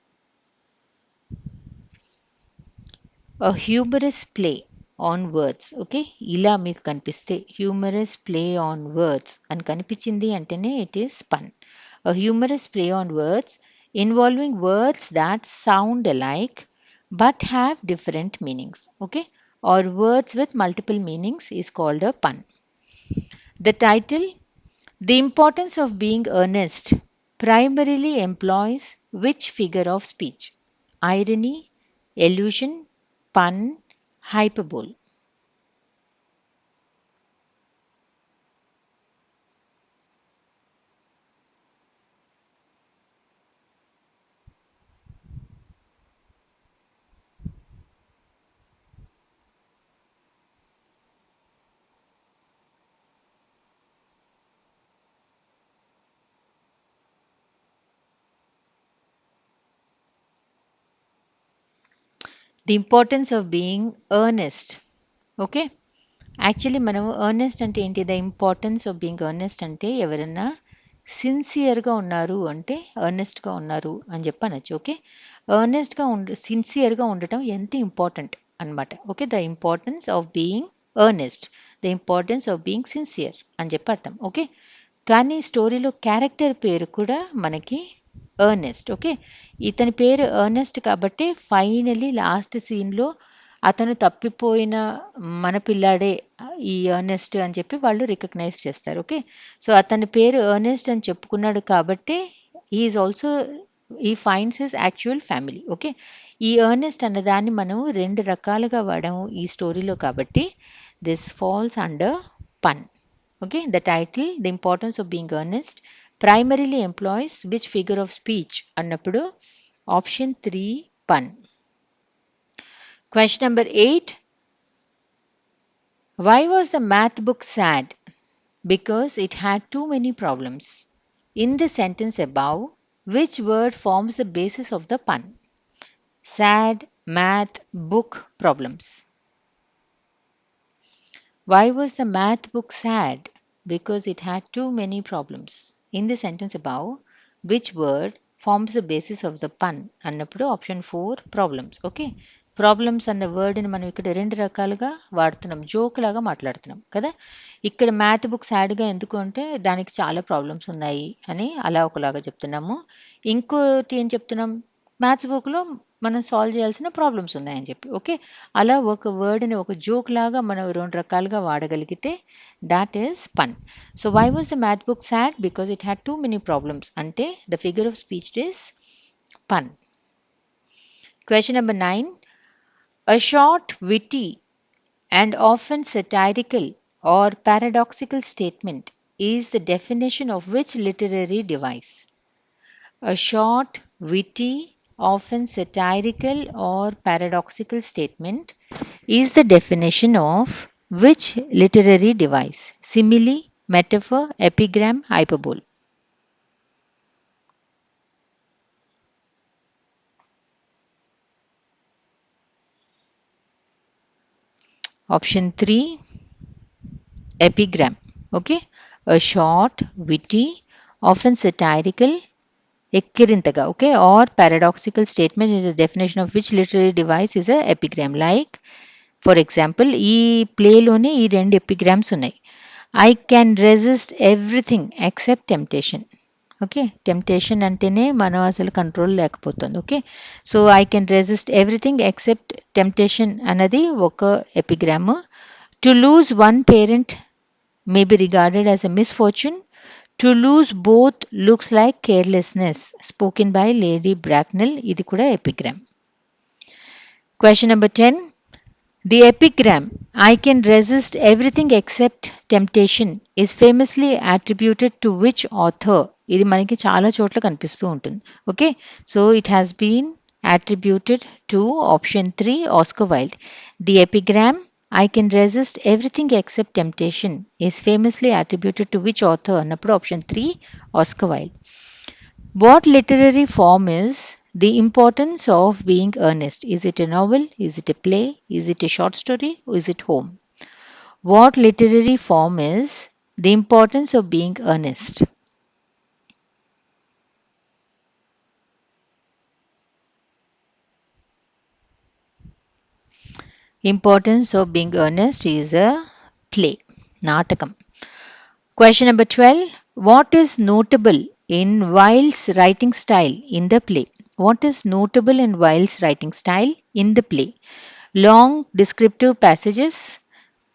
A humorous play on words. Okay, ఇలా మీకు కనిపిస్తే humorous play on words అని కనిపించింది అంటేనే it is పన్. A humorous play on words involving words that sound alike but have different meanings, okay, or words with multiple meanings is called a pun. The title, The Importance of Being Earnest, primarily employs which figure of speech? Irony, allusion, pun, hyperbole. The importance of being earnest. Okay, actually మనం earnest అంటే ఏంటి? The importance of being earnest అంటే ఎవరన్నా సిన్సియర్గా ఉన్నారు అంటే ఎర్నెస్ట్గా ఉన్నారు అని చెప్పి అనొచ్చు. ఓకే, ఎర్నెస్ట్గా సిన్సియర్గా ఉండటం ఎంత ఇంపార్టెంట్ అనమాట. Okay, the importance of being earnest, the importance of being sincere అని చెప్పి అర్థం. ఓకే, కానీ స్టోరీలో క్యారెక్టర్ పేరు కూడా మనకి ఎర్నెస్ట్. ఓకే, ఇతని పేరు ఎర్నెస్ట్ కాబట్టి ఫైనలీ లాస్ట్ సీన్లో అతను తప్పిపోయిన మన పిల్లాడే ఈ ఎర్నెస్ట్ అని చెప్పి వాళ్ళు రికగ్నైజ్ చేస్తారు. ఓకే, సో అతని పేరు ఎర్నెస్ట్ అని చెప్పుకున్నాడు కాబట్టి ఈజ్ ఆల్సో ఈ finds his actual family. Okay, ఈ ఎర్నెస్ట్ అన్నదాన్ని మనం రెండు రకాలుగా వాడాము ఈ స్టోరీలో కాబట్టి దిస్ ఫాల్స్ అండర్ పన్. Okay, the title, The Importance of Being Earnest, primarily employs which figure of speech? అన్నప్పుడు option 3 pun. Question number 8. Why was the math book sad? Because it had too many problems. In the sentence above, which word forms the basis of the pun? Sad, math, book, problems. Why was the math book sad? Because it had too many problems. In the sentence above, which word forms the basis of the pun? అన్నప్పుడు option 4 problems. Okay, problems అన్న వర్డ్ని మనం ఇక్కడ రెండు రకాలుగా వాడుతున్నాం, joke లాగా మాట్లాడుతున్నాం కదా. ఇక్కడ మ్యాథ్ బుక్ సాడ్గా ఎందుకు అంటే దానికి చాలా ప్రాబ్లమ్స్ ఉన్నాయి అని అలా ఒకలాగా చెప్తున్నాము. ఇంకోటి ఏం చెప్తున్నాం, మ్యాథ్స్ బుక్లో మనం సాల్వ్ చేయాల్సిన ప్రాబ్లమ్స్ ఉన్నాయని చెప్పి. ఓకే, అలా ఒక వర్డ్ని ఒక జోక్ లాగా మనం రెండు రకాలుగా వాడగలిగితే that is pun. So why was the math book sad? Because it had too many problems అంటే the figure of speech is pun. Question number 9. A short, witty, and often satirical or paradoxical statement is the definition of which literary device? A short, witty, often satirical or paradoxical statement is the definition of which literary device? Simile, metaphor, epigram, hyperbole. Option 3 epigram. Okay, a short, witty, often satirical, ఎక్కిరింతగా, okay, or paradoxical statement is a definition of which literary device is a epigram. Like for example, ఈ ప్లేలోనే ఈ రెండు epigrams ఉన్నాయి. I can resist everything except temptation. Okay, temptation అంటేనే మనం అసలు control లేకపోతుంది. Okay, so I can resist everything except temptation అన్నది ఒక epigram. To lose one parent may be regarded as a misfortune. To lose both looks like carelessness, spoken by Lady Bracknell, ఇది కూడా epigram. Question number 10. The epigram I can resist everything except temptation is famously attributed to which author? ఇది మనకి చాలా చోట్ల కనిపిస్తూ ఉంటుంది. Okay, so it has been attributed to option 3 Oscar Wilde. The epigram I can resist everything except temptation is famously attributed to which author? అన్నప్పుడు option 3 Oscar Wilde. What literary form is The Importance of Being Earnest? Is it a novel? Is it a play? Is it a short story? Or is it home? What literary form is The Importance of Being Earnest? Importance of Being Earnest is a play, Natakam. Question number 12. What is notable in Wilde's writing style in the play? What is notable in Wilde's writing style in the play? Long descriptive passages,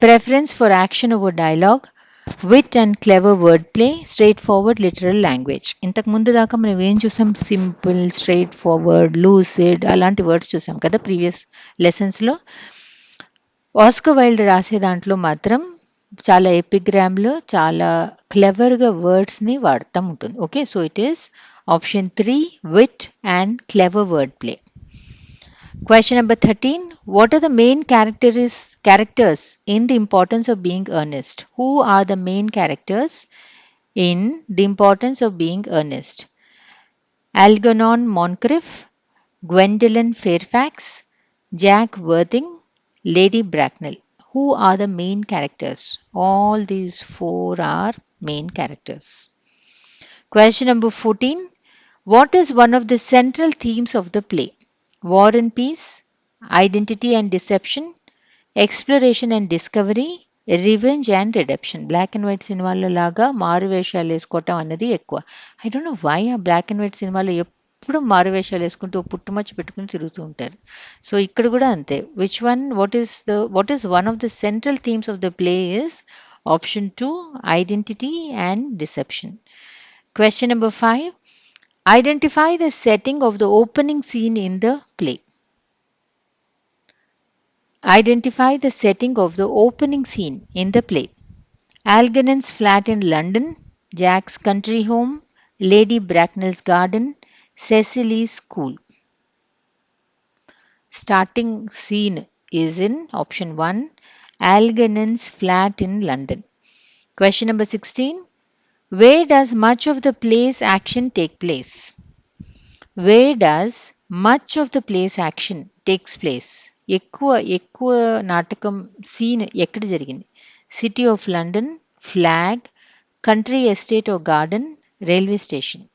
preference for action over dialogue, wit and clever wordplay, straightforward literal language. ఇంతకు ముందు దాకా మనం ఏం చూసాం? Simple, straight forward, lucid అలాంటి words చూసాం కదా previous లెసన్స్లో. Oscar wild రాసే దాంట్లో మాత్రం చాలా ఎపిగ్రామ్లో చాలా క్లెవర్గా వర్డ్స్ని వాడుతూ ఉంటుంది. Okay, so it is option 3 wit and clever word play. Question number 13. What are the main characters in The Importance of Being Earnest? Who are the main characters in The Importance of Being Earnest? Algernon Moncrief, Gwendolyn Fairfax, Jack Worthing, Lady Bracknell. Who are the main characters? All these four are main characters. Question number 14. What is one of the central themes of the play? War and peace, identity and deception, exploration and discovery, revenge and redemption. Black and white సినిమాల్లో లాగా మారు వేషాలు వేసుకోవటం అన్నది ఎక్కువ. I don't know why ఆ black and white సినిమాలో ఎప్పుడు మారు వేషాలు వేసుకుంటూ పుట్టుమచ్చ పెట్టుకుని తిరుగుతూ ఉంటారు. సో ఇక్కడ కూడా అంతే. Which one what is one of the central themes of the play is option 2 identity and deception. Question number 5. Identify the setting of the opening scene in the play. Identify the setting of the opening scene in the play. Algernon's flat in London, Jack's country home, Lady Bracknell's garden, Cecily's school. Starting scene is in option 1, Algernon's flat in London. Question number 16. Where does much of the play's action take place? Where does much of the play's action takes place? ఎక్కువ నాటకం scene ఎక్కడ జరిగింది? City of London, flag, country estate or garden, railway station.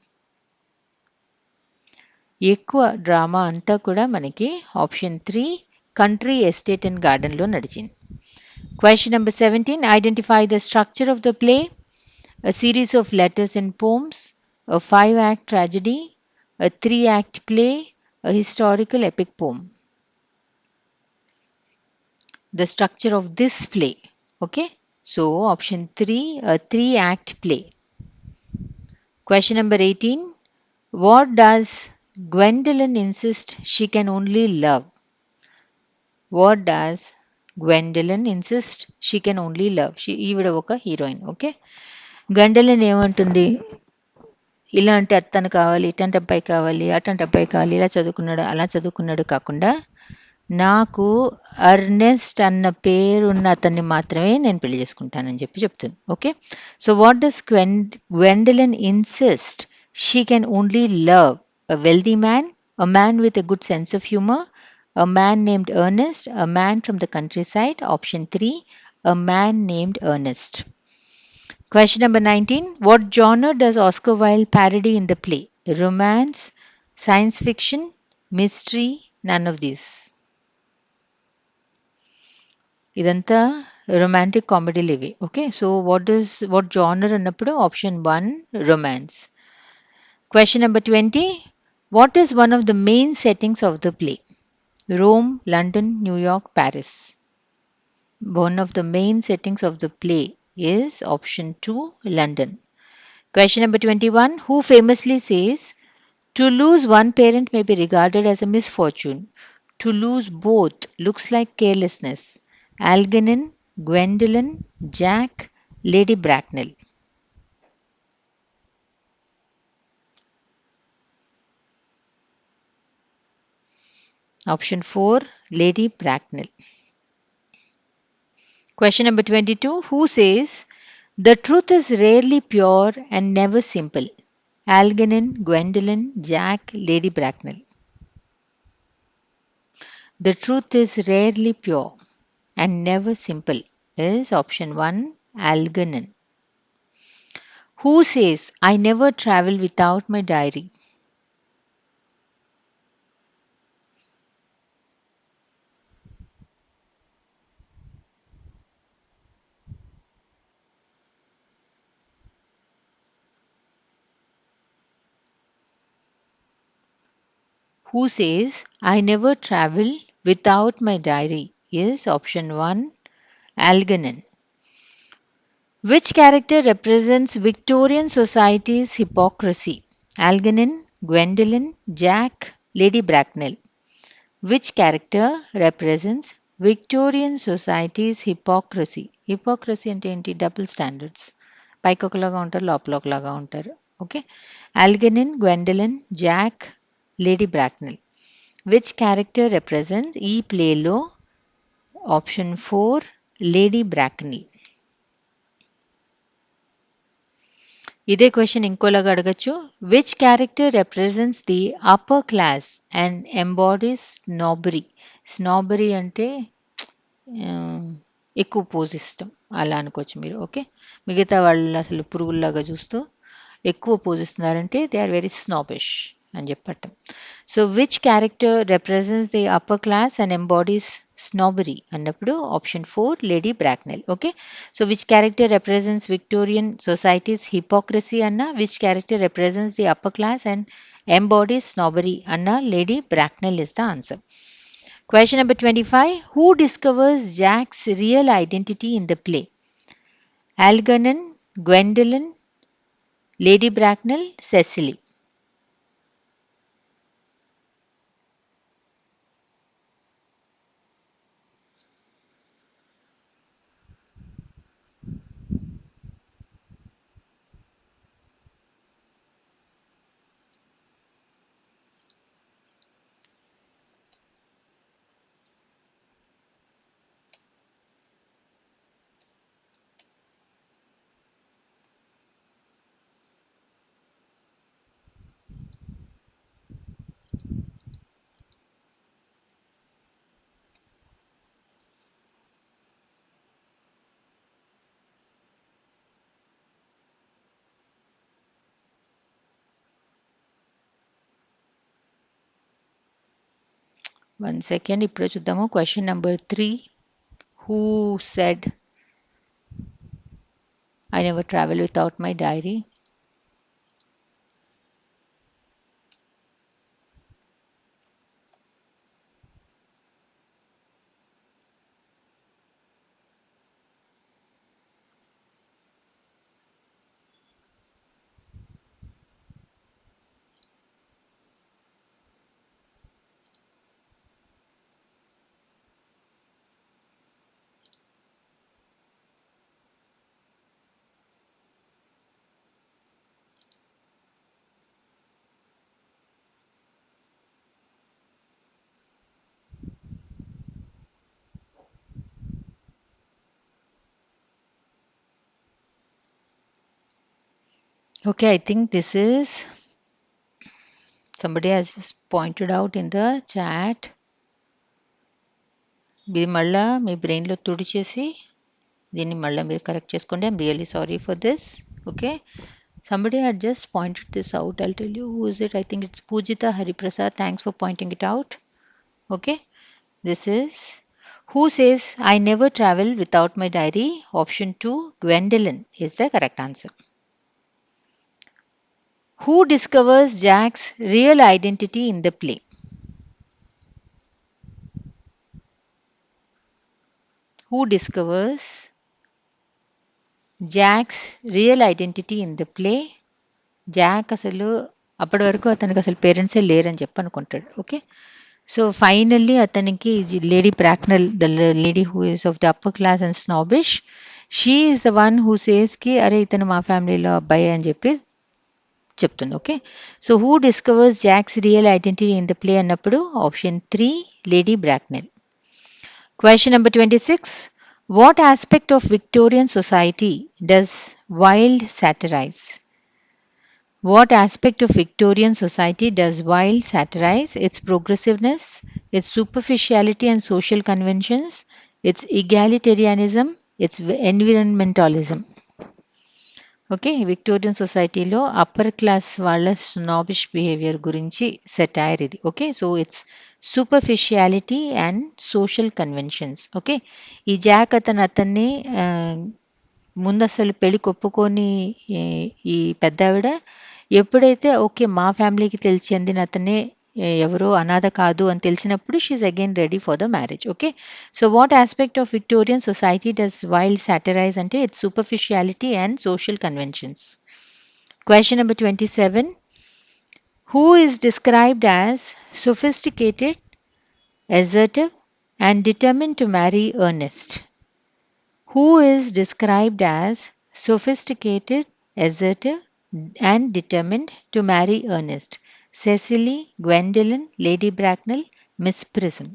ఎక్కువ drama అంతా కూడా మనకి option 3 country estate and గార్డెన్లో నడిచింది. Question number 17. Identify the structure of the play. A series of letters and poems, a 5-act tragedy, a 3-act play, a historical epic poem. The structure of this play. Okay. So option 3, a 3-act play. Question number 18. What does Gwendolen insist she can only love? What does Gwendolen insist she can only love? ఈవిడ ఒక heroine. Okay. గండెలన్ ఏమంటుంది? ఇలాంటి అత్తను కావాలి, ఇటంటి అబ్బాయి కావాలి, అటంటి అబ్బాయి కావాలి, ఇలా చదువుకున్నాడు అలా చదువుకున్నాడు కాకుండా నాకు అర్నెస్ట్ అన్న పేరున్న అతన్ని మాత్రమే నేను పెళ్లి చేసుకుంటానని చెప్తుంది. Okay. So what does Gwendolen insist she can only love? A wealthy man, a man with a good sense of humour, a man named Ernest, a man from the countryside. Option 3, a man named Ernest. Question number 19. What genre does Oscar Wilde parody in the play? Romance, science fiction, mystery, none of these. ఇదంతా romantic కామెడీలు ఇవి. Okay. So what genre అన్నప్పుడు option 1 romance. Question number 20. What is one of the main settings of the play? Rome, London, New York, Paris. One of the main settings of the play is option 2, London. Question number 21. Who famously says, to lose one parent may be regarded as a misfortune. To lose both looks like carelessness. Algernon, Gwendolen, Jack, Lady Bracknell. Option 4, Lady Bracknell. Question number 22. Who says, the truth is rarely pure and never simple? Algernon, Gwendolen, Jack, Lady Bracknell. The truth is rarely pure and never simple is option 1, Algernon. Who says, I never travel without my diary? Who says, I never travel without my diary is option 1, Algernon. Which character represents Victorian society's hypocrisy? Algernon, Gwendolen, Jack, Lady Bracknell. Which character represents Victorian society's hypocrisy? Hypocrisy అంటే ఏంటి? Double standards. పైకి ఒకలాగా ఉంటారు, లోపల ఒకలాగా ఉంటారు. Okay. Algernon, Gwendolen, Jack, Lady Bracknell. Which character represents ఈ ప్లేలో ఆప్షన్ 4, Lady Bracknell. ఇదే క్వశ్చన్ ఇంకోలాగా అడగచ్చు. Which character represents the upper class and embodies snobbery? Snobbery అంటే ఎక్కువ పోజిస్తాం అలా అనుకోవచ్చు మీరు. ఓకే. మిగతా వాళ్ళు అసలు పురుగుల్లాగా చూస్తూ ఎక్కువ పోజిస్తున్నారంటే దే ఆర్ వెరీ స్నాబిష్. అని చెప్పటం. So which character represents the upper class and embodies snobbery అన్నప్పుడు option 4 Lady Bracknell. Okay, so which character represents Victorian society's hypocrisy అన్న which character represents the upper class and embodies snobbery అన్న Lady Bracknell is the answer. Question number 25. Who discovers Jack's real identity in the play? Algernon, Gwendolen, Lady Bracknell, Cecily. 1 second. ఇప్పుడు చూద్దాము. Question number 3. Who said I never travel without my diary? Okay, I think this is somebody has just pointed out in the chat. ఇది మళ్ళా మీ బ్రెయిన్లో తుడిచేసి దీన్ని మళ్ళీ మీరు correct చేసుకోండి. I'm really sorry for this. Okay, somebody had just pointed this out. I'll tell you who is it. I think it's Pujita Hariprasad. Thanks for pointing it out. Okay, this is who says I never travel without my diary. Option 2, Gwendolyn is the correct answer. Who discovers Jack's real identity in the play? Who discovers Jack's real identity in the play? Jack అసలు అప్పటి వరకు అతనికి అసలు పేరెంట్సే లేరని చెప్పి అనుకుంటాడు. Okay, so finally అతనికి Lady Bracknell, the lady who is of the upper class and snobbish, she is the one who సేస్కి అరే ఇతను మా ఫ్యామిలీలో అబ్బాయి అని చెప్పి చెప్తుంది. Okay, so who discovers Jack's real identity in the play అన్నప్పుడు option 3 Lady Bracknell. Question number 26. What aspect of Victorian society does Wilde satirize? What aspect of Victorian society does Wilde satirize? Its progressiveness, its superficiality and social conventions, its egalitarianism, its environmentalism. Okay, Victorian సొసైటీలో upper class వాళ్ళ snobbish behaviour గురించి satire ఇది. Okay, so it's superficiality and social conventions. Okay, ఈ Jack అతన్ని ముందు అసలు పెళ్ళికి ఒప్పుకొని ఈ పెద్దావిడ ఎప్పుడైతే ఓకే మా ఫ్యామిలీకి చెందిన అతనే ఎవరో అనాథ కాదు అని తెలిసినప్పుడు she is again ready for the marriage. Okay, so what aspect of Victorian society does Wilde satirize అంటే it's superficiality and social conventions. Question number 27. Who is described as sophisticated, assertive and determined to marry Ernest? Who is described as sophisticated, assertive and determined to marry Ernest? Cecily, Gwendolyn, Lady Bracknell, Miss Prism.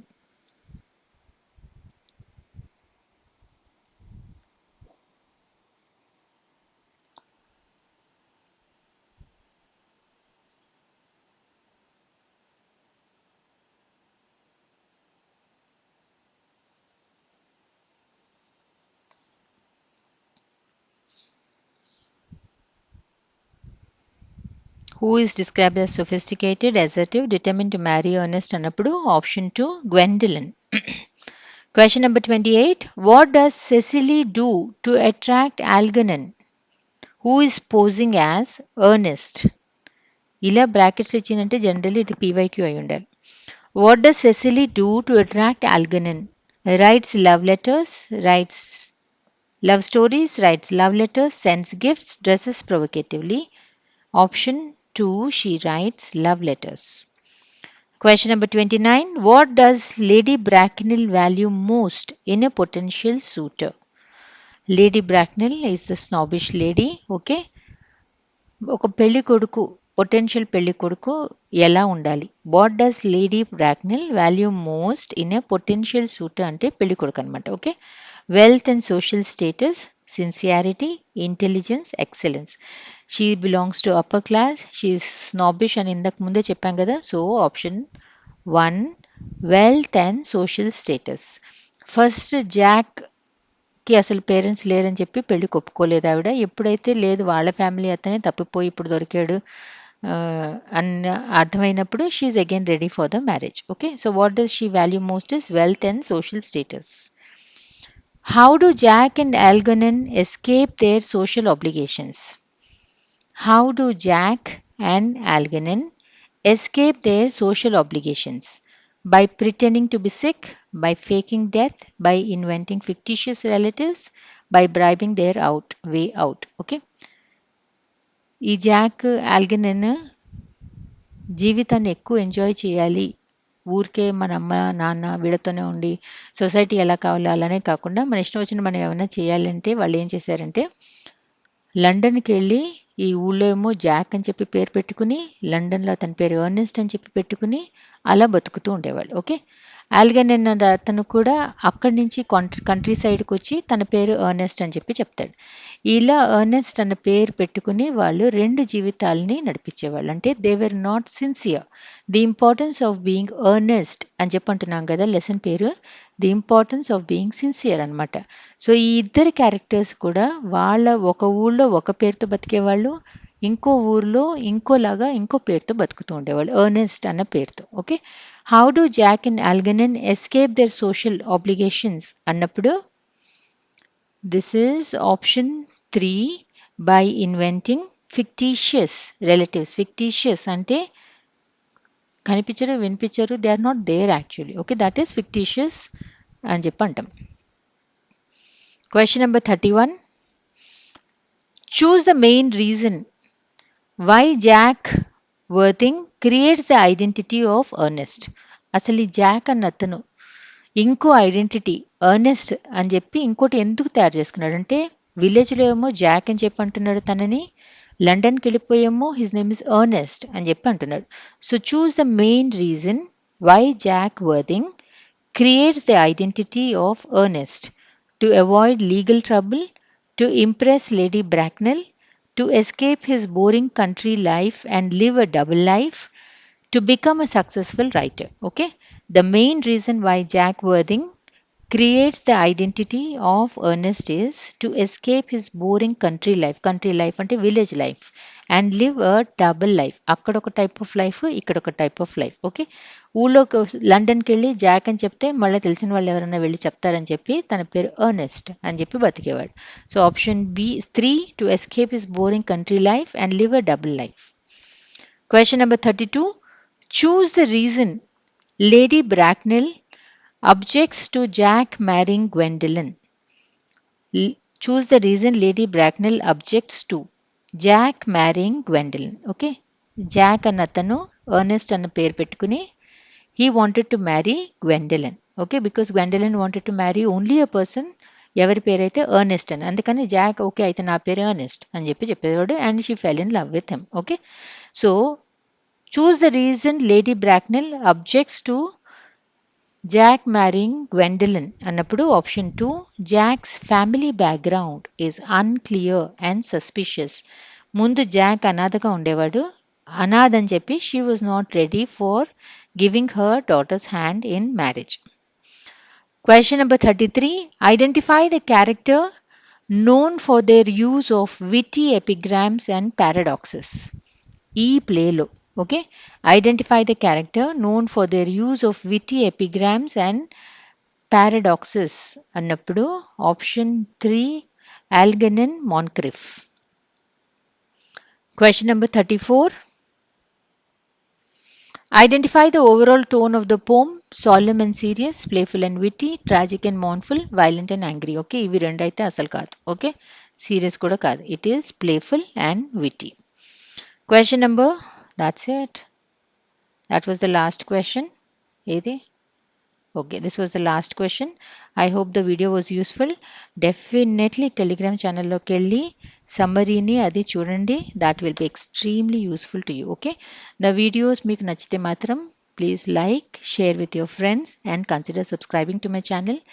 Who is described as sophisticated, assertive, determined to marry Ernest అన్నప్పుడు option 2 Gwendolyn. Question number 28. What does Cecily do to attract Algernon, who is posing as Ernest? ఇలా brackets ఇచ్చిందంటే generally ఇది PYQ అయి ఉండాలి. What does Cecily do to attract Algernon? Writes love letters, writes love stories, writes love letters, sends gifts, dresses provocatively. Option 2, she writes love letters. Question number 29. What does Lady Bracknell value most in a potential suitor? Lady Bracknell is the snobbish lady. Okay. ఒక పెళ్లి కొడుకు potential పెళ్లి కొడుకు ఎలా ఉండాలి? What does lady Bracknell value most in a potential suitor అంటే పెళ్లి కొడుకు అనమాట. Okay. Wealth and social status, sincerity, intelligence, excellence. She belongs to upper class, she snobbish అని ఇంతకు ముందే చెప్పాం కదా. So option 1 wealth and social status. First Jack కి అసలు పేరెంట్స్ లేరని చెప్పి పెళ్లికి ఒప్పుకోలేదు ఆవిడ. ఎప్పుడైతే లేదు వాళ్ళ ఫ్యామిలీ అతనే తప్పిపోయి ఇప్పుడు దొరికాడు అన్న అర్థమైనప్పుడు she again ready for the marriage. Okay. So what does she value most is wealth and social status. How do Jack and Algernon escape their social obligations? How do Jack and Algernon escape their social obligations? By pretending to be sick, by faking death, by inventing fictitious relatives, by bribing their way out. Okay. ఈ Jack ఆల్గర్నన్ జీవితాన్ని ఎక్కువ enjoy చేయాలి, ఊరికే మన అమ్మ నాన్న వీళ్ళతోనే ఉండి society ఎలా కావాలో అలానే కాకుండా మన ఇష్టం వచ్చిన మనం ఏమైనా చేయాలంటే వాళ్ళు ఏం చేశారంటే లండన్కి వెళ్ళి ఈ ఊళ్ళో ఏమో జాక్ అని చెప్పి పేరు పెట్టుకుని లండన్లో అతని పేరు ఎర్నెస్ట్ అని చెప్పి పెట్టుకుని అలా బతుకుతూ ఉండేవాళ్ళు. ఓకే. ఆల్గర్నన్ అన్న అతను కూడా అక్కడి నుంచి కంట్రీ సైడ్కి వచ్చి తన పేరు ఎర్నెస్ట్ అని చెప్పి చెప్తాడు. ఇలా ఎర్నెస్ట్ అన్న పేరు పెట్టుకుని వాళ్ళు 2 జీవితాలని నడిపించేవాళ్ళు. అంటే they were not sincere. The importance of being earnest అని చెప్పి అంటున్నాం కదా లెసన్ పేరు. The importance of being sincere అనమాట. సో ఈ ఇద్దరు క్యారెక్టర్స్ కూడా వాళ్ళ ఒక ఊళ్ళో ఒక పేరుతో బతికేవాళ్ళు, ఇంకో ఊర్లో ఇంకోలాగా ఇంకో పేరుతో బతుకుతూ ఉండేవాళ్ళు ఎర్నెస్ట్ అన్న పేరుతో. Okay. How do Jack and Algernon escape their social obligations అన్నప్పుడు this is option 3 by inventing fictitious relatives. Fictitious అంటే కనిపించరు, వినిపించరు, they are not there actually. Okay. That is fictitious అని చెప్పి అంటాం. Question number 31. Choose the main reason why Jack Worthing creates the identity of Ernest. అసలు ఈ Jack అన్న అతను ఇంకో ఐడెంటిటీ ఎర్నెస్ట్ అని చెప్పి ఇంకోటి ఎందుకు తయారు చేసుకున్నాడు అంటే విలేజ్లో ఏమో జాక్ అని చెప్పి అంటున్నాడు తనని, లండన్కి వెళ్ళిపోయేమో హిజ్ నేమ్ ఇస్ ఎర్నెస్ట్ అని చెప్పి అంటున్నాడు. So choose the main reason why Jack Worthing creates the identity of Ernest to avoid legal trouble, to impress Lady Bracknell, to escape his boring country life and live a double life, to become a successful writer. Okay. The main reason why Jack Worthing creates the identity of Ernest is to escape his boring country life అంటే village life, and live a double life. అక్కడ ఒక type of life, ఇక్కడ ఒక type of life. Okay. ఊళ్ళోకి లండన్కి వెళ్ళి Jack అని చెప్తే మళ్ళీ తెలిసిన వాళ్ళు ఎవరైనా వెళ్ళి చెప్తారని చెప్పి తన పేరు ఎర్నెస్ట్ అని చెప్పి బతికేవాడు. So option B3 to escape his boring country life and live a double life. Question number 32. Choose the reason Lady Bracknell objects to Jack marrying Gwendolyn. Choose the reason Lady Bracknell objects to Jack marrying Gwendolyn. Okay. Jack అన్న అతను Ernest అన్న పేరు పెట్టుకుని he wanted to marry Gwendolyn. Okay. Because Gwendolyn wanted to marry only a person ఎవరి పేరైతే Ernest అని. అందుకని Jack okay అయితే నా పేరు ఎర్నెస్ట్ అని చెప్పి చెప్పేవాడు and she fell in love with him. Okay. So choose the reason lady Bracknell objects to Jack marrying Gwendolen అన్నప్పుడు option 2 Jack's family background is unclear and suspicious. ముందు జాక్ అనాథగా ఉండేవాడు, అనాథ్ అని చెప్పి she was not ready for giving her daughter's hand in marriage. Question number 33. Identify the character known for their use of witty epigrams and paradoxes. ఈ ప్లేలో. Okay, identify the character known for their use of witty epigrams and paradoxes అన్నప్పుడు option 3 Algernon Moncrieff. Question number 34. Identify the overall tone of the poem: solemn and serious, playful and witty, tragic and mournful, violent and angry. Okay, ఇవి రెండు అయితే అసలు కాదు. Okay, serious కూడా కాదు. It is playful and witty. Question number, that's it. That was the last question. ఏది? Okay, this was the last question. I hope the video was useful. Definitely telegram channel లోకి వెళ్ళి సమ్మరీని అది చూడండి. That will be extremely useful to you. Okay, the videos మీకు నచ్చితే మాత్రం please like, share with your friends and consider subscribing to my channel.